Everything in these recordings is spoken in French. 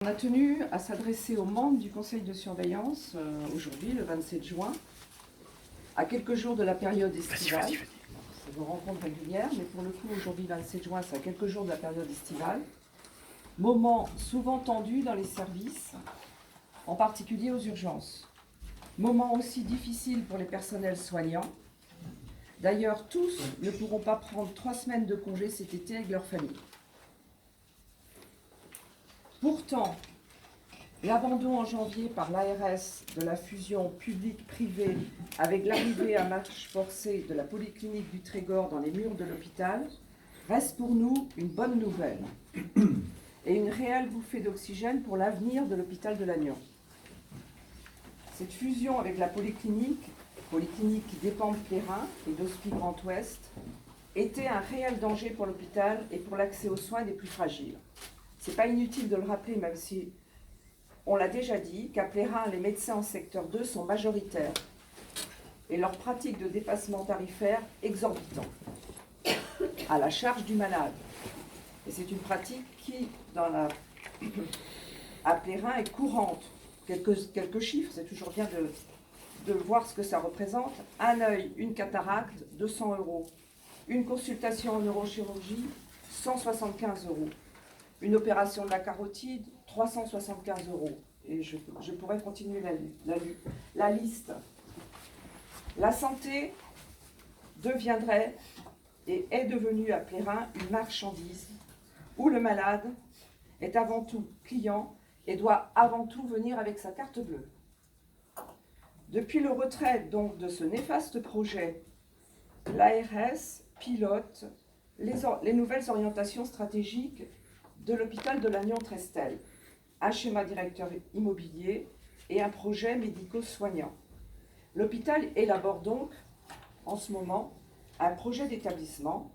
On a tenu à s'adresser aux membres du conseil de surveillance aujourd'hui, le 27 juin, à quelques jours de la période estivale. C'est vos rencontres régulières, mais pour le coup, aujourd'hui, 27 juin, c'est à quelques jours de la période estivale. Moment souvent tendu dans les services, en particulier aux urgences. Moment aussi difficile pour les personnels soignants. D'ailleurs, tous ne pourront pas prendre 3 semaines de congé cet été avec leur famille. Pourtant, l'abandon en janvier par l'ARS de la fusion publique-privée avec l'arrivée à marche forcée de la polyclinique du Trégor dans les murs de l'hôpital reste pour nous une bonne nouvelle et une réelle bouffée d'oxygène pour l'avenir de l'hôpital de Lannion. Cette fusion avec la polyclinique qui dépend de Plérin et d'Hospice Grand Ouest, était un réel danger pour l'hôpital et pour l'accès aux soins des plus fragiles. Ce n'est pas inutile de le rappeler, même si on l'a déjà dit, qu'à Plérin, les médecins en secteur 2 sont majoritaires et leurs pratiques de dépassement tarifaire exorbitant, à la charge du malade. Et c'est une pratique qui, à Plérin, est courante. Quelques chiffres, c'est toujours bien de voir ce que ça représente. Un œil, une cataracte, 200 €. Une consultation en neurochirurgie, 175 €. Une opération de la carotide, 375 €. Et je pourrais continuer la liste. La santé deviendrait et est devenue à Plérin une marchandise où le malade est avant tout client et doit avant tout venir avec sa carte bleue. Depuis le retrait donc de ce néfaste projet, l'ARS pilote les nouvelles orientations stratégiques de l'hôpital de Lannion-Trestel, un schéma directeur immobilier et un projet médico-soignant. L'hôpital élabore donc, en ce moment, un projet d'établissement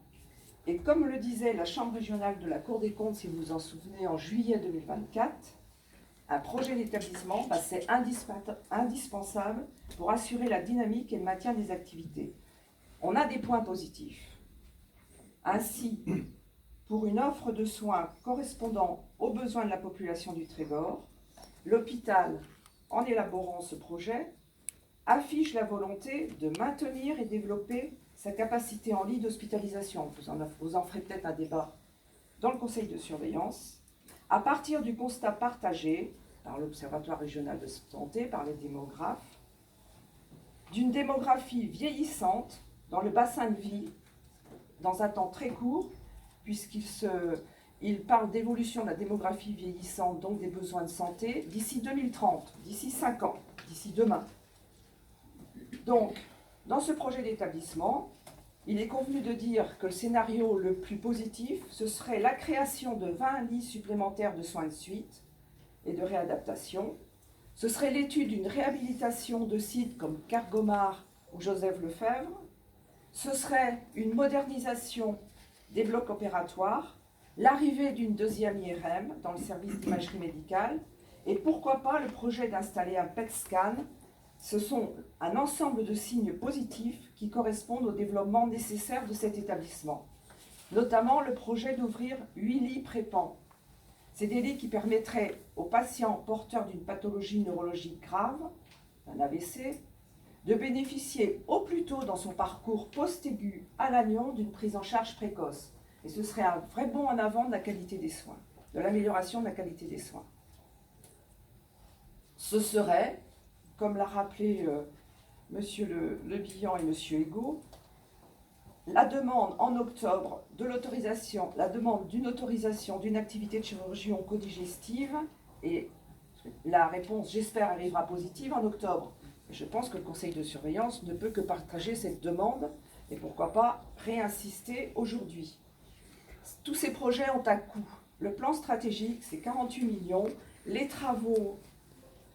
et comme le disait la Chambre régionale de la Cour des comptes, si vous vous en souvenez, en juillet 2024, un projet d'établissement, c'est indispensable pour assurer la dynamique et le maintien des activités. On a des points positifs. Ainsi, pour une offre de soins correspondant aux besoins de la population du Trégor, l'hôpital, en élaborant ce projet, affiche la volonté de maintenir et développer sa capacité en lit d'hospitalisation. Vous en ferez peut-être un débat dans le conseil de surveillance, à partir du constat partagé par l'Observatoire régional de santé, par les démographes, d'une démographie vieillissante dans le bassin de vie, dans un temps très court, puisqu'il parle d'évolution de la démographie vieillissante, donc des besoins de santé, d'ici 2030, d'ici 5 ans, d'ici demain. Donc, dans ce projet d'établissement, il est convenu de dire que le scénario le plus positif, ce serait la création de 20 lits supplémentaires de soins de suite et de réadaptation. Ce serait l'étude d'une réhabilitation de sites comme Cargomar ou Joseph Lefebvre. Ce serait une modernisation des blocs opératoires, l'arrivée d'une deuxième IRM dans le service d'imagerie médicale et pourquoi pas le projet d'installer un PET scan. Ce sont un ensemble de signes positifs qui correspondent au développement nécessaire de cet établissement. Notamment le projet d'ouvrir 8 lits prépens. C'est des lits qui permettraient aux patients porteurs d'une pathologie neurologique grave, un AVC, de bénéficier au plus tôt dans son parcours post-aigu à Lannion d'une prise en charge précoce. Et ce serait un vrai bond en avant de la qualité des soins, de l'amélioration de la qualité des soins. Ce serait, comme l'a rappelé Monsieur Le Bihan et Monsieur Hugo, la demande en octobre de l'autorisation, la demande d'une autorisation d'une activité de chirurgie oncodigestive, et la réponse, j'espère, arrivera positive en octobre. Je pense que le conseil de surveillance ne peut que partager cette demande et pourquoi pas réinsister aujourd'hui. Tous ces projets ont un coût. Le plan stratégique, c'est 48 millions. Les travaux,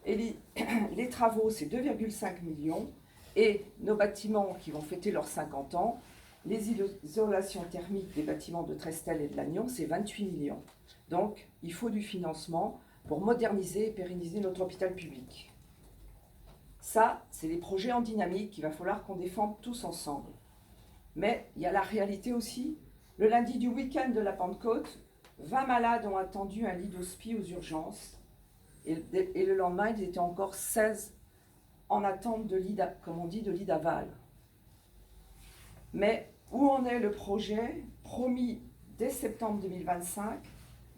c'est 2,5 millions. Et nos bâtiments qui vont fêter leurs 50 ans, les isolations thermiques des bâtiments de Trestel et de Lannion, c'est 28 millions. Donc, il faut du financement pour moderniser et pérenniser notre hôpital public. Ça, c'est des projets en dynamique qu'il va falloir qu'on défende tous ensemble. Mais il y a la réalité aussi. Le lundi du week-end de la Pentecôte, 20 malades ont attendu un lit d'hospice aux urgences Et le lendemain, ils étaient encore 16 en attente de lit, comme on dit, de lit d'aval. Mais où en est le projet promis dès septembre 2025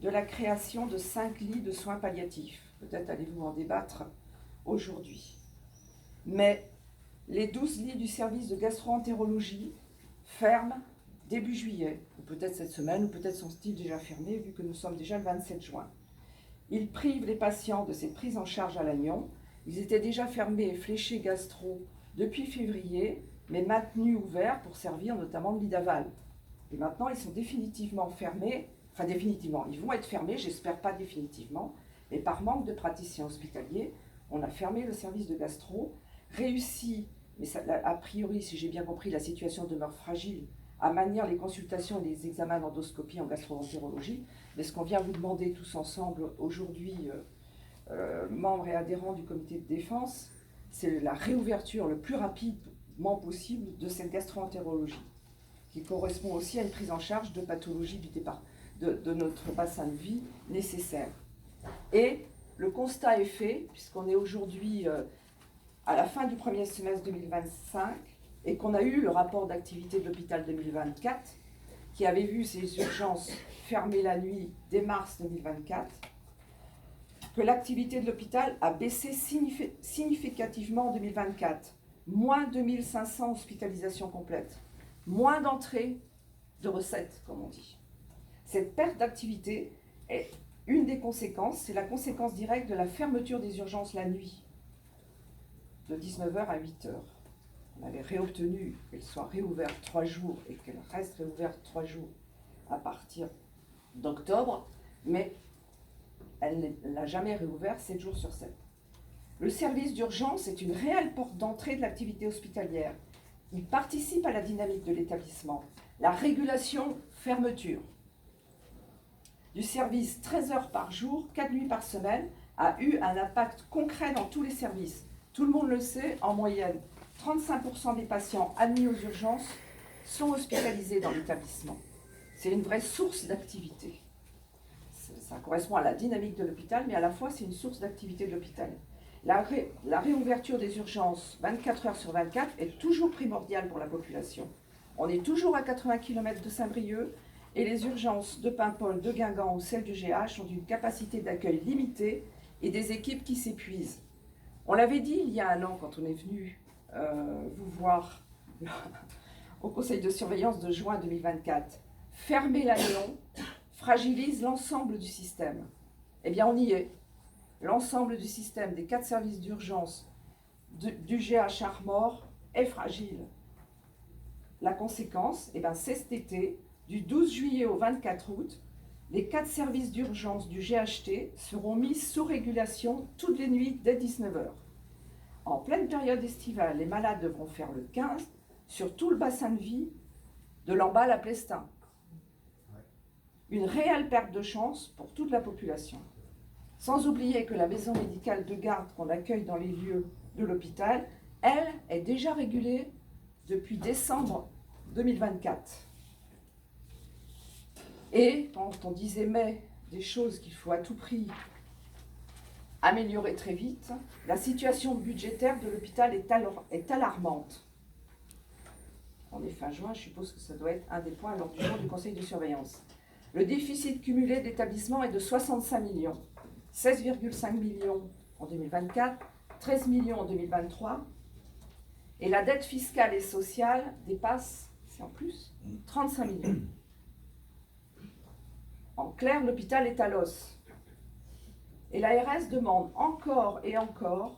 de la création de 5 lits de soins palliatifs? Peut-être allez-vous en débattre aujourd'hui. Mais les 12 lits du service de gastro-entérologie ferment début juillet, ou peut-être cette semaine, ou peut-être sont-ils déjà fermés, vu que nous sommes déjà le 27 juin. Ils privent les patients de cette prise en charge à Lannion. Ils étaient déjà fermés et fléchés gastro depuis février, mais maintenus ouverts pour servir notamment de lit d'aval. Et maintenant, ils sont définitivement fermés, enfin définitivement, ils vont être fermés, j'espère pas définitivement, mais par manque de praticiens hospitaliers, on a fermé le service de gastro, réussi, mais ça, a priori, si j'ai bien compris, la situation demeure fragile, à maintenir les consultations et les examens d'endoscopie en gastro-entérologie. Mais ce qu'on vient vous demander tous ensemble aujourd'hui, membres et adhérents du comité de défense, c'est la réouverture le plus rapidement possible de cette gastro-entérologie, qui correspond aussi à une prise en charge de pathologies du départ, de notre bassin de vie nécessaire. Et le constat est fait, puisqu'on est aujourd'hui à la fin du premier semestre 2025, et qu'on a eu le rapport d'activité de l'hôpital 2024, qui avait vu ses urgences fermées la nuit dès mars 2024, que l'activité de l'hôpital a baissé significativement en 2024. Moins 2500 hospitalisations complètes, moins d'entrées de recettes, comme on dit. Cette perte d'activité est une des conséquences, c'est la conséquence directe de la fermeture des urgences la nuit, de 19h à 8h. On avait réobtenu qu'elle soit réouverte 3 jours et qu'elle reste réouverte 3 jours à partir d'octobre, mais elle n'a jamais réouvert 7 jours sur 7. Le service d'urgence est une réelle porte d'entrée de l'activité hospitalière. Il participe à la dynamique de l'établissement. La régulation fermeture du service 13 heures par jour, 4 nuits par semaine, a eu un impact concret dans tous les services. Tout le monde le sait, en moyenne, 35% des patients admis aux urgences sont hospitalisés dans l'établissement. C'est une vraie source d'activité. Ça correspond à la dynamique de l'hôpital, mais à la fois c'est une source d'activité de l'hôpital. La réouverture des urgences 24 heures sur 24 est toujours primordiale pour la population. On est toujours à 80 km de Saint-Brieuc et les urgences de Paimpol, de Guingamp ou celles du GH ont une capacité d'accueil limitée et des équipes qui s'épuisent. On l'avait dit il y a un an quand on est venu vous voir au conseil de surveillance de juin 2024. Fermer Lannion fragilise l'ensemble du système. Eh bien, on y est. L'ensemble du système des 4 services d'urgence du GH Armor est fragile. La conséquence, eh bien, c'est cet été, du 12 juillet au 24 août, les 4 services d'urgence du GHT seront mis sous régulation toutes les nuits dès 19h. En pleine période estivale, les malades devront faire le 15 sur tout le bassin de vie de Lamballe à Plestin. Une réelle perte de chance pour toute la population. Sans oublier que la maison médicale de garde qu'on accueille dans les lieux de l'hôpital, elle est déjà régulée depuis décembre 2024. Et quand on disait mais des choses qu'il faut à tout prix améliorer très vite, la situation budgétaire de l'hôpital est alarmante. On est fin juin, je suppose que ça doit être un des points lors du jour du conseil de surveillance. Le déficit cumulé de l'établissement est de 65 millions, 16,5 millions en 2024, 13 millions en 2023, et la dette fiscale et sociale dépasse, c'est en plus, 35 millions. En clair, l'hôpital est à l'os. Et l'ARS demande encore et encore,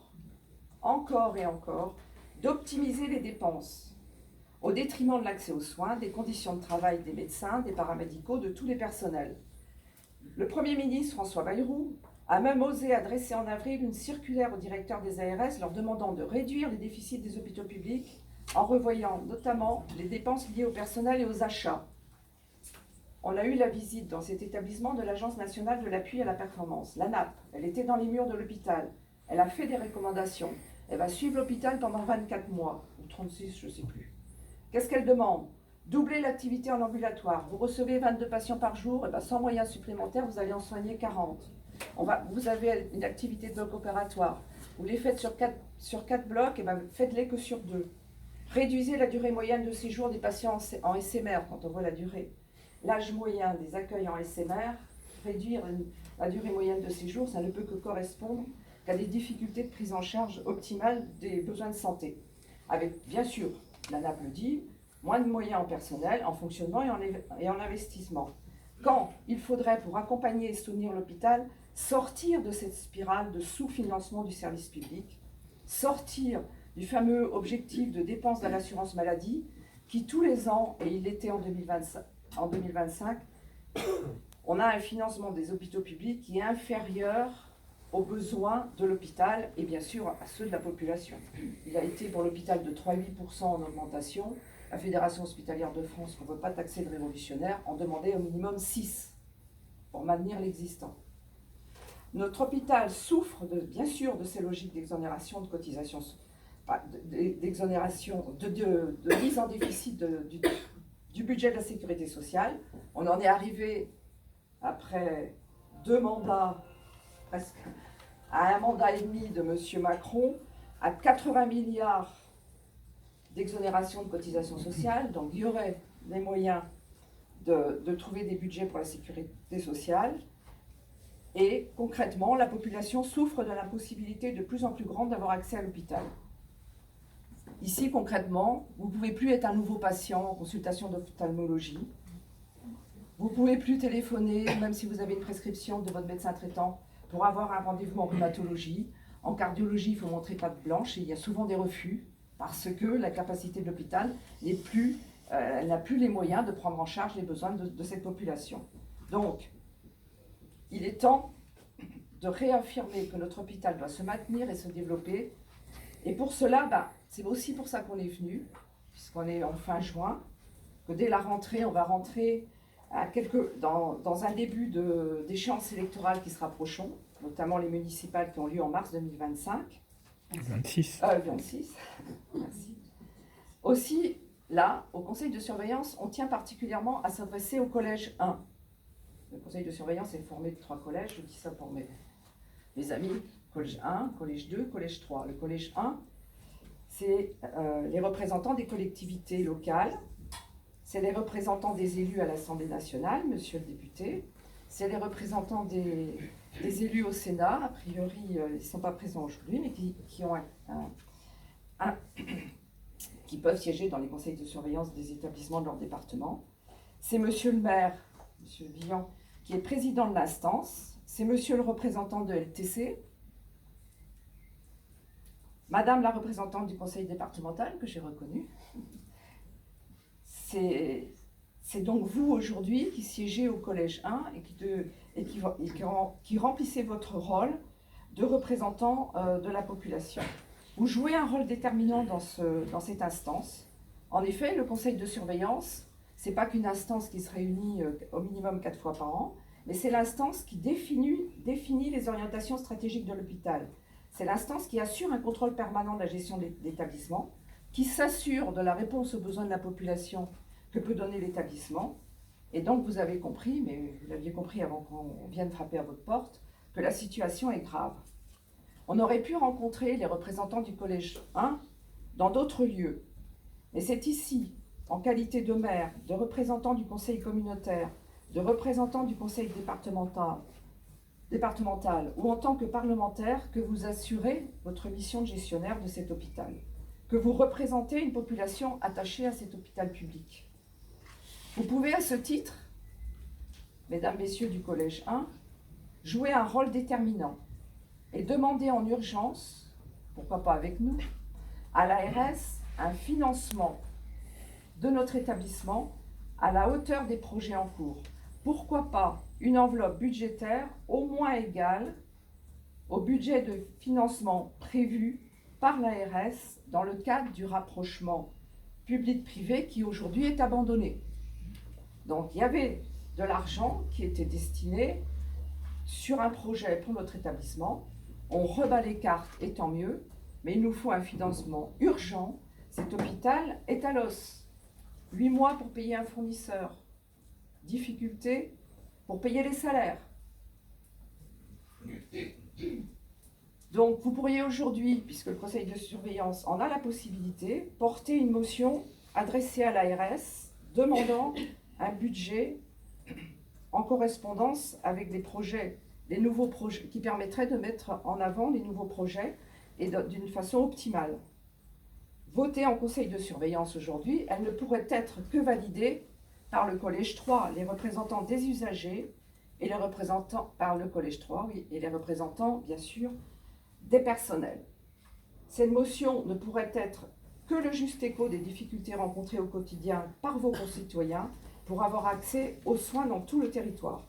d'optimiser les dépenses, au détriment de l'accès aux soins, des conditions de travail des médecins, des paramédicaux, de tous les personnels. Le Premier ministre, François Bayrou, a même osé adresser en avril une circulaire aux directeurs des ARS leur demandant de réduire les déficits des hôpitaux publics en revoyant notamment les dépenses liées au personnel et aux achats. On a eu la visite dans cet établissement de l'Agence nationale de l'appui à la performance, l'ANAP. Elle était dans les murs de l'hôpital. Elle a fait des recommandations. Elle va suivre l'hôpital pendant 24 mois, ou 36, je ne sais plus. Qu'est-ce qu'elle demande? Doubler l'activité en ambulatoire. Vous recevez 22 patients par jour, et bien sans moyens supplémentaires, vous allez en soigner 40. Vous avez une activité de bloc opératoire. Vous les faites sur quatre blocs, et ben faites-les que sur 2. Réduisez la durée moyenne de séjour des patients en SMR, quand on voit la durée. L'âge moyen des accueils en SMR, réduire la durée moyenne de séjour, ça ne peut que correspondre qu'à des difficultés de prise en charge optimale des besoins de santé. Avec, bien sûr, la NAP le dit, moins de moyens en personnel, en fonctionnement et en investissement. Quand il faudrait, pour accompagner et soutenir l'hôpital, sortir de cette spirale de sous-financement du service public, sortir du fameux objectif de dépenses de l'assurance maladie, qui tous les ans, et il l'était en 2025, on a un financement des hôpitaux publics qui est inférieur aux besoins de l'hôpital et bien sûr à ceux de la population. Il a été pour l'hôpital de 3,8% en augmentation. La Fédération hospitalière de France, qu'on ne veut pas taxer de révolutionnaire, en demandait au minimum 6 pour maintenir l'existant. Notre hôpital souffre bien sûr de ces logiques d'exonération de cotisations, d'exonération, de mise en déficit du budget de la sécurité sociale. On en est arrivé, après 2 mandats, presque à 1 mandat et demi de M. Macron, à 80 milliards d'exonération de cotisations sociales. Donc il y aurait les moyens de trouver des budgets pour la sécurité sociale. Et concrètement, la population souffre de l'impossibilité de plus en plus grande d'avoir accès à l'hôpital. Ici, concrètement, vous ne pouvez plus être un nouveau patient en consultation d'ophtalmologie. Vous ne pouvez plus téléphoner, même si vous avez une prescription de votre médecin traitant, pour avoir un rendez-vous en rhumatologie. En cardiologie, il faut montrer patte blanche et il y a souvent des refus parce que la capacité de l'hôpital n'est plus, elle n'a plus les moyens de prendre en charge les besoins de cette population. Donc, il est temps de réaffirmer que notre hôpital doit se maintenir et se développer. Et pour cela, c'est aussi pour ça qu'on est venu, puisqu'on est en fin juin, que dès la rentrée, on va rentrer dans un début d'échéances électorales qui se rapprochent, notamment les municipales qui ont lieu en mars 2025. 26. 26. Merci. Aussi, là, au conseil de surveillance, on tient particulièrement à s'adresser au collège 1. Le conseil de surveillance est formé de 3 collèges, je dis ça pour mes amis. Collège 1, collège 2, collège 3. Le collège 1, c'est les représentants des collectivités locales, c'est les représentants des élus à l'Assemblée nationale, monsieur le député, c'est les représentants des élus au Sénat, a priori ils ne sont pas présents aujourd'hui, mais qui peuvent siéger dans les conseils de surveillance des établissements de leur département. C'est monsieur le maire, monsieur Billon, qui est président de l'instance, c'est monsieur le représentant de LTC, madame la représentante du conseil départemental, que j'ai reconnue. C'est donc vous aujourd'hui qui siégez au collège 1 et qui remplissez votre rôle de représentant de la population. Vous jouez un rôle déterminant dans cette instance. En effet, le conseil de surveillance, ce n'est pas qu'une instance qui se réunit au minimum 4 fois par an, mais c'est l'instance qui définit les orientations stratégiques de l'hôpital. C'est l'instance qui assure un contrôle permanent de la gestion de l'établissement, qui s'assure de la réponse aux besoins de la population que peut donner l'établissement. Et donc, vous avez compris, mais vous l'aviez compris avant qu'on vienne frapper à votre porte, que la situation est grave. On aurait pu rencontrer les représentants du collège 1 dans d'autres lieux. Mais c'est ici, en qualité de maire, de représentant du conseil communautaire, de représentant du conseil départemental ou en tant que parlementaire que vous assurez votre mission de gestionnaire de cet hôpital, que vous représentez une population attachée à cet hôpital public. Vous pouvez à ce titre, mesdames, messieurs du collège 1, jouer un rôle déterminant et demander en urgence, pourquoi pas avec nous, à l'ARS un financement de notre établissement à la hauteur des projets en cours. Pourquoi pas une enveloppe budgétaire au moins égale au budget de financement prévu par l'ARS dans le cadre du rapprochement public-privé qui aujourd'hui est abandonné. Donc il y avait de l'argent qui était destiné sur un projet pour notre établissement. On rebat les cartes et tant mieux, mais il nous faut un financement urgent. Cet hôpital est à l'os. 8 mois pour payer un fournisseur. Difficulté pour payer les salaires. Donc vous pourriez aujourd'hui, puisque le conseil de surveillance en a la possibilité, porter une motion adressée à l'ARS demandant un budget en correspondance avec des projets, les nouveaux projets, qui permettraient de mettre en avant les nouveaux projets et d'une façon optimale. Votée en conseil de surveillance aujourd'hui, elle ne pourrait être que validée par le collège 3, les représentants des usagers, et les représentants, par le collège 3, oui, et les représentants, bien sûr, des personnels. Cette motion ne pourrait être que le juste écho des difficultés rencontrées au quotidien par vos concitoyens pour avoir accès aux soins dans tout le territoire.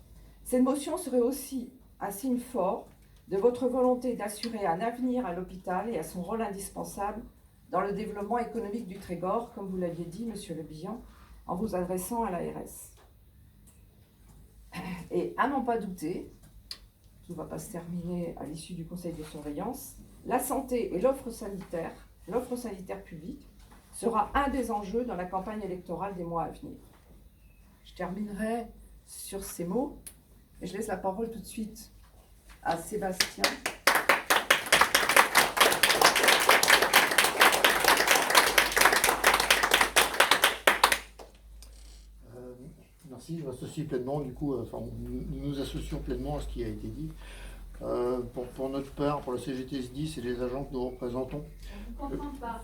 Cette motion serait aussi un signe fort de votre volonté d'assurer un avenir à l'hôpital et à son rôle indispensable dans le développement économique du Trégor, comme vous l'aviez dit, Monsieur Le Bihan, en vous adressant à l'ARS. Et à n'en pas douter, tout ne va pas se terminer à l'issue du conseil de surveillance, la santé et l'offre sanitaire publique sera un des enjeux dans la campagne électorale des mois à venir. Je terminerai sur ces mots et je laisse la parole tout de suite à Sébastien. Merci, je m'associe pleinement, du coup, nous nous associons pleinement à ce qui a été dit. Pour notre part, pour la CGT SDIS et les agents que nous représentons. On ne comprend pas.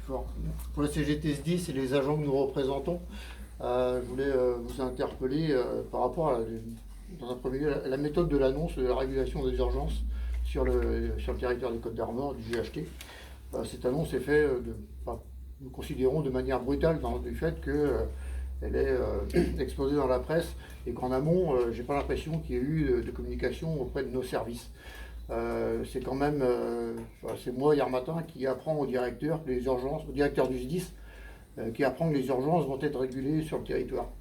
Fort. Pour la CGT SDIS et les agents que nous représentons, je voulais vous interpeller par rapport à, dans un premier lieu, la méthode de l'annonce de la régulation des urgences sur le territoire des Côtes-d'Armor, du GHT. Cette annonce est faite, nous considérons de manière brutale, du fait que elle est exposée dans la presse et qu'en amont, j'ai pas l'impression qu'il y ait eu de communication auprès de nos services. C'est quand même, c'est moi hier matin qui apprend au directeur que les urgences, au directeur du SDIS, qui apprend que les urgences vont être régulées sur le territoire.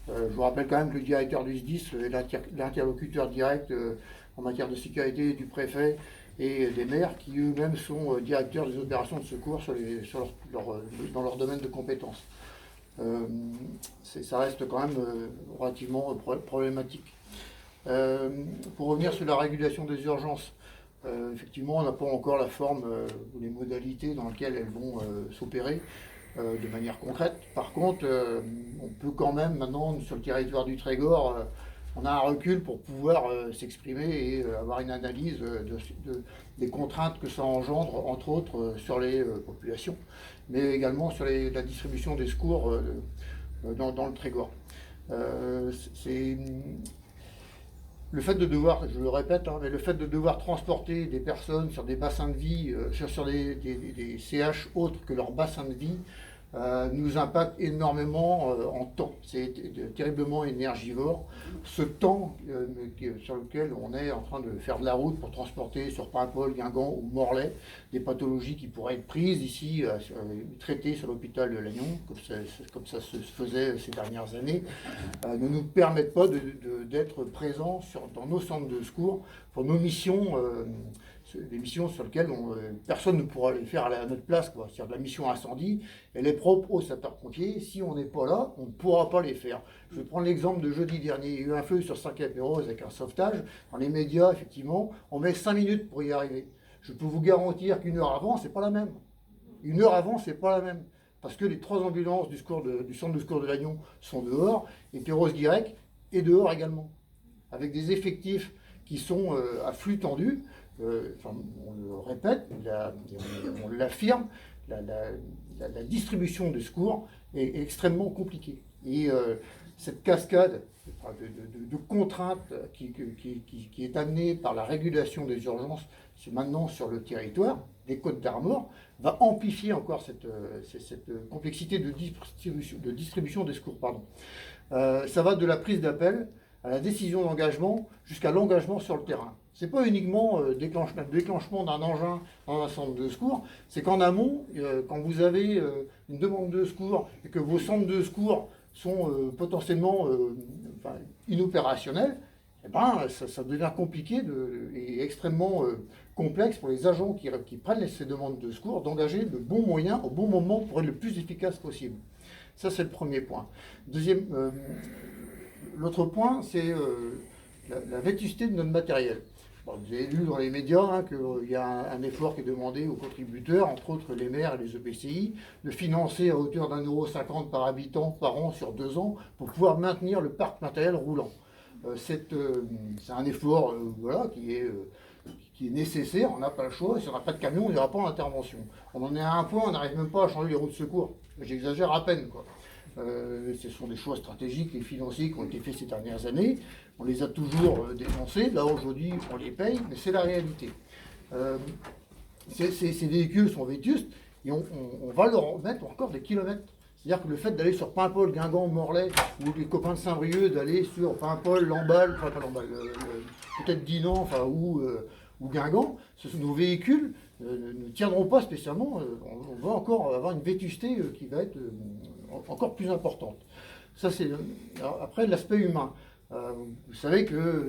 Je vous rappelle quand même que le directeur du SDIS est l'interlocuteur direct en matière de sécurité du préfet et des maires qui eux-mêmes sont directeurs des opérations de secours dans leur domaine de compétences. Ça reste quand même relativement problématique. Pour revenir sur la régulation des urgences, effectivement, on n'a pas encore la forme ou les modalités dans lesquelles elles vont s'opérer de manière concrète. Par contre, on peut quand même maintenant, sur le territoire du Trégor, on a un recul pour pouvoir s'exprimer et avoir une analyse des contraintes que ça engendre, entre autres, sur les populations, mais également sur la distribution des secours dans le Trégor. Le fait de devoir, je le répète, mais le fait de devoir transporter des personnes sur des bassins de vie, sur des CH autres que leur bassin de vie, nous impacte énormément en temps. C'est terriblement énergivore. Ce temps sur lequel on est en train de faire de la route pour transporter sur Paimpol, Guingamp ou Morlaix des pathologies qui pourraient être prises ici, traitées sur l'hôpital de Lannion, comme ça se faisait ces dernières années, ne nous permettent pas d'être présents dans nos centres de secours pour nos missions. Des missions sur lesquelles personne ne pourra les faire à notre place, quoi. C'est-à-dire de la mission incendie, elle est propre aux sapeurs-pompiers. Si on n'est pas là, on ne pourra pas les faire. Je vais prendre l'exemple de jeudi dernier. Il y a eu un feu sur Saint-Capéroz avec un sauvetage. Dans les médias, effectivement, on met 5 minutes pour y arriver. Je peux vous garantir qu'une heure avant, c'est pas la même. Une heure avant, c'est pas la même. Parce que les 3 ambulances du centre de secours de Lannion sont dehors, et Perros-Guirec est dehors également. Avec des effectifs qui sont à flux tendu. On le répète, on l'affirme, la distribution de secours est extrêmement compliquée. Et cette cascade de contraintes qui est amenée par la régulation des urgences maintenant sur le territoire des Côtes-d'Armor va amplifier encore cette complexité de distribution des secours. Ça va de la prise d'appel à la décision d'engagement jusqu'à l'engagement sur le terrain. Ce n'est pas uniquement le déclenchement d'un engin dans un centre de secours, c'est qu'en amont, quand vous avez une demande de secours et que vos centres de secours sont potentiellement inopérationnels, eh ben, ça devient compliqué et extrêmement complexe pour les agents qui prennent ces demandes de secours d'engager le bon moyen au bon moment pour être le plus efficace possible. Ça, c'est le premier point. L'autre point, c'est la vétusté de notre matériel. vous avez lu dans les médias hein, qu'il y a un effort qui est demandé aux contributeurs, entre autres les maires et les EPCI, de financer à hauteur d'1,50 € par habitant par an sur 2 ans pour pouvoir maintenir le parc matériel roulant. C'est un effort voilà, qui est nécessaire, on n'a pas le choix, si on n'a pas de camion, on n'ira pas en intervention. On en est à un point, on n'arrive même pas à changer les roues de secours. J'exagère à peine, quoi. Ce sont des choix stratégiques et financiers qui ont été faits ces dernières années. On les a toujours dépensés. Là, aujourd'hui, on les paye, mais c'est la réalité. Ces véhicules sont vétustes et on va leur mettre encore des kilomètres. C'est-à-dire que le fait d'aller sur Paimpol, Guingamp, Morlaix, ou les copains de Saint-Brieuc, d'aller sur Paimpol, Lamballe, enfin pas Lamballe, peut-être Dinan, enfin, ou Guingamp, nos véhicules ne tiendront pas spécialement. On va encore avoir une vétusté qui va être encore plus importante. Ça, c'est après l'aspect humain. Vous savez que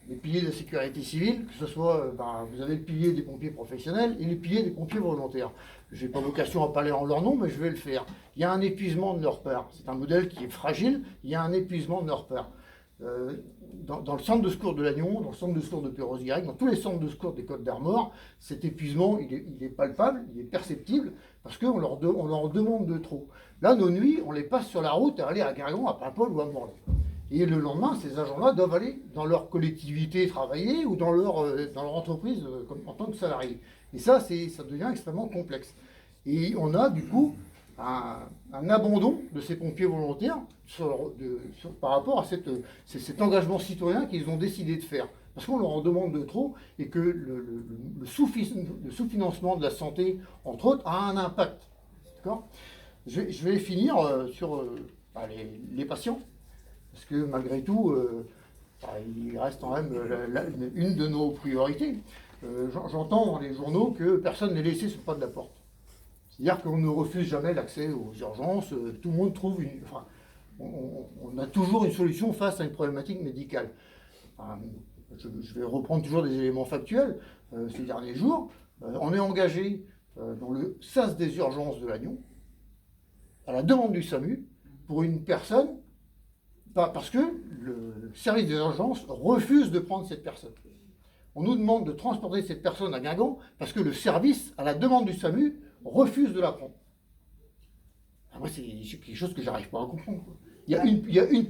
les piliers de la sécurité civile, que ce soit, vous avez le pilier des pompiers professionnels et les piliers des pompiers volontaires. Je n'ai pas vocation à parler en leur nom, mais je vais le faire. Il y a un épuisement de leur part. C'est un modèle qui est fragile, il y a un épuisement de leur part. Dans le centre de secours de Lannion, dans le centre de secours de Perros-Guirec, dans tous les centres de secours des Côtes d'Armor, cet épuisement, il est palpable, il est perceptible, parce qu'on leur demande de trop. Là, nos nuits, on les passe sur la route à aller à Guingamp, à Paimpol ou à Morlaix. Et le lendemain, ces agents-là doivent aller dans leur collectivité travailler ou dans leur entreprise en tant que salariés. Et ça devient extrêmement complexe. Et on a du coup un abandon de ces pompiers volontaires par rapport à cet engagement citoyen qu'ils ont décidé de faire. Parce qu'on leur en demande de trop et que le sous-financement de la santé, entre autres, a un impact. D'accord ? Je vais finir sur les patients. Parce que malgré tout, il reste quand même une de nos priorités. J'entends dans les journaux que personne n'est laissé sur le pas de la porte. C'est-à-dire qu'on ne refuse jamais l'accès aux urgences, tout le monde trouve on a toujours une solution face à une problématique médicale. Je vais reprendre toujours des éléments factuels. Ces derniers jours, on est engagé dans le SAS des urgences de Lannion, à la demande du SAMU, pour une personne, parce que le service des urgences refuse de prendre cette personne. On nous demande de transporter cette personne à Guingamp parce que le service, à la demande du SAMU, refuse de la prendre. Moi, c'est quelque chose que j'arrive pas à comprendre. Il y a une